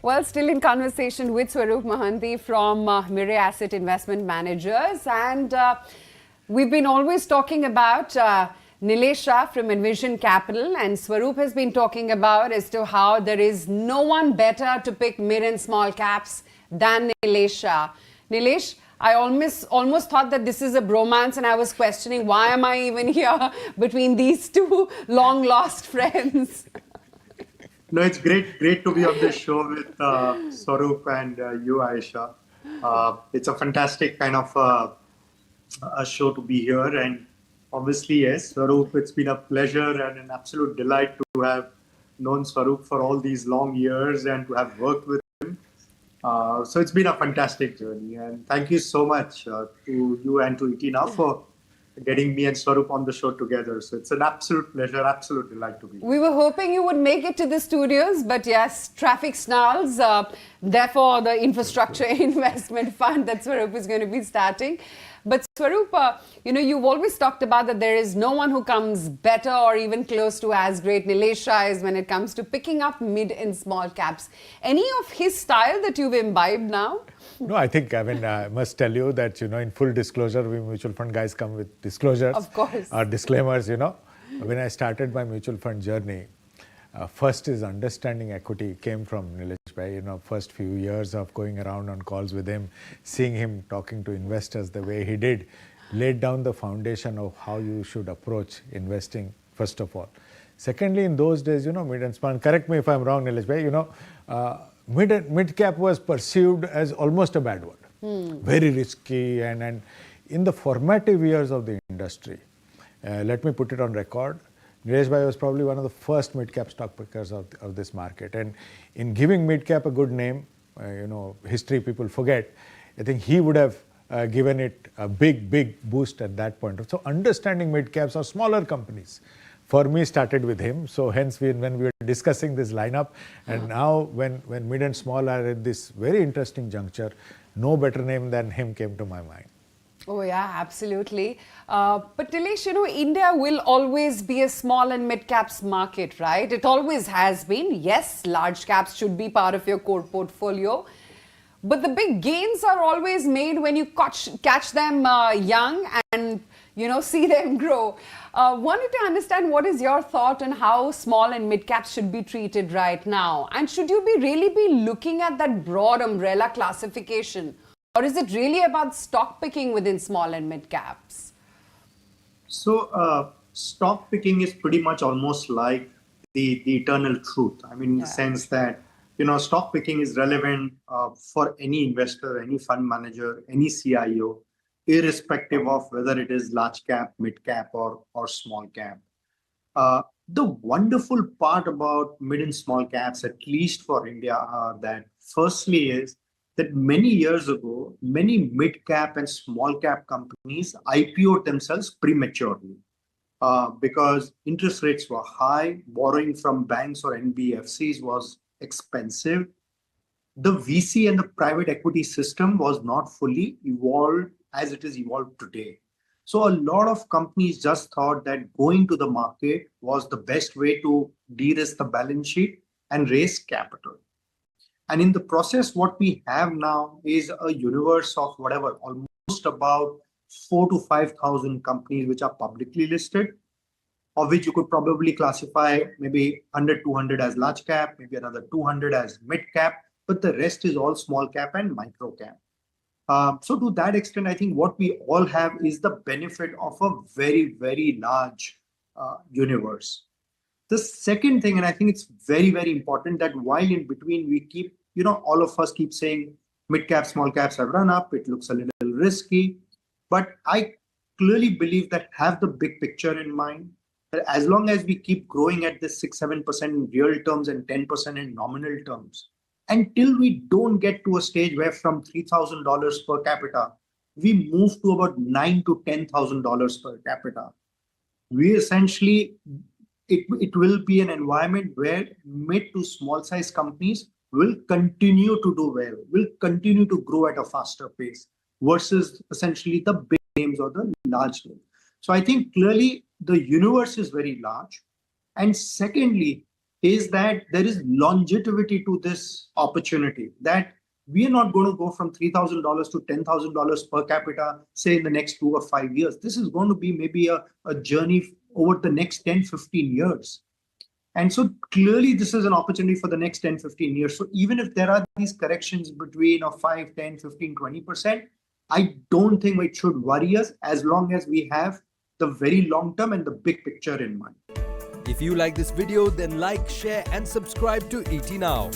Well, still in conversation with Swaroop Mohanty from Mirae Asset Investment Managers. And we've been always talking about Nilesh Shah from Envision Capital. And Swaroop has been talking about as to how there is no one better to pick mid and small caps than Nilesh Shah. Nilesh, I almost thought that this is a bromance, and I was questioning why am I even here between these two long lost friends. No, it's great to be on this show with Swaroop and you, Aisha. It's a fantastic kind of a show to be here. And obviously, yes, Swaroop, it's been a pleasure and an absolute delight to have known Swaroop for all these long years and to have worked with him. So it's been a fantastic journey. And thank you so much to you and to Itina for getting me and Swaroop on the show together. So it's an absolute pleasure, absolute delight to be here. We were hoping you would make it to the studios, but yes, traffic snarls. Therefore, the infrastructure investment fund that Swaroop is going to be starting. But Swaroop, you've always talked about that there is no one who comes better or even close to as great Nilesh Shah is when it comes to picking up mid and small caps. Any of his style that you've imbibed now? No, I must tell you that, in full disclosure, we mutual fund guys come with disclosures. Of course. Or disclaimers, When I started my mutual fund journey, first is understanding equity came from Nilesh Bhai. First few years of going around on calls with him, seeing him talking to investors the way he did, laid down the foundation of how you should approach investing, first of all. Secondly, in those days, mid and small, correct me if I'm wrong, Nilesh Bhai, mid cap was perceived as almost a bad word, very risky, and in the formative years of the industry, let me put it on record, Nilesh Bhai was probably one of the first mid-cap stock pickers of this market. And in giving mid-cap a good name, history people forget, I think he would have given it a big boost at that point. So understanding mid-caps or smaller companies, for me, started with him. So hence, when we were discussing this lineup, and now when mid and small are at this very interesting juncture, no better name than him came to my mind. Oh yeah, absolutely. But Nilesh, India will always be a small and mid caps market, right? It always has been. Yes, large caps should be part of your core portfolio. But the big gains are always made when you catch them young and, see them grow. Wanted to understand what is your thought on how small and mid caps should be treated right now? And should you really be looking at that broad umbrella classification? Or is it really about stock picking within small and mid caps? So stock picking is pretty much almost like the eternal truth. In the sense that, stock picking is relevant for any investor, any fund manager, any CIO, irrespective of whether it is large cap, mid cap, or small cap. The wonderful part about mid and small caps, at least for India, are that firstly is that many years ago, many mid-cap and small-cap companies IPO'd themselves prematurely because interest rates were high, borrowing from banks or NBFCs was expensive. The VC and the private equity system was not fully evolved as it is evolved today. So a lot of companies just thought that going to the market was the best way to de-risk the balance sheet and raise capital. And in the process, what we have now is a universe of almost about 4,000 to 5,000 companies which are publicly listed, of which you could probably classify maybe 100, 200 as large cap, maybe another 200 as mid cap, but the rest is all small cap and micro cap. So to that extent, I think what we all have is the benefit of a very, very large universe. The second thing, and I think it's very, very important, that while in between we keep, all of us keep saying mid cap, small caps have run up, it looks a little risky. But I clearly believe that have the big picture in mind, that as long as we keep growing at this 6-7% in real terms and 10% in nominal terms, until we don't get to a stage where from $3,000 per capita, we move to about $9,000 to $10,000 per capita, we essentially, it will be an environment where mid to small size companies will continue to do well, will continue to grow at a faster pace versus essentially the big names or the large names. So I think clearly the universe is very large. And secondly, is that there is longevity to this opportunity, that we are not going to go from $3,000 to $10,000 per capita, say in the next 2 or 5 years. This is going to be maybe a journey over the next 10, 15 years. And so clearly this is an opportunity for the next 10, 15 years. So even if there are these corrections between 5, 10, 15, 20%, I don't think it should worry us as long as we have the very long term and the big picture in mind. If you like this video, then like, share and subscribe to ET Now.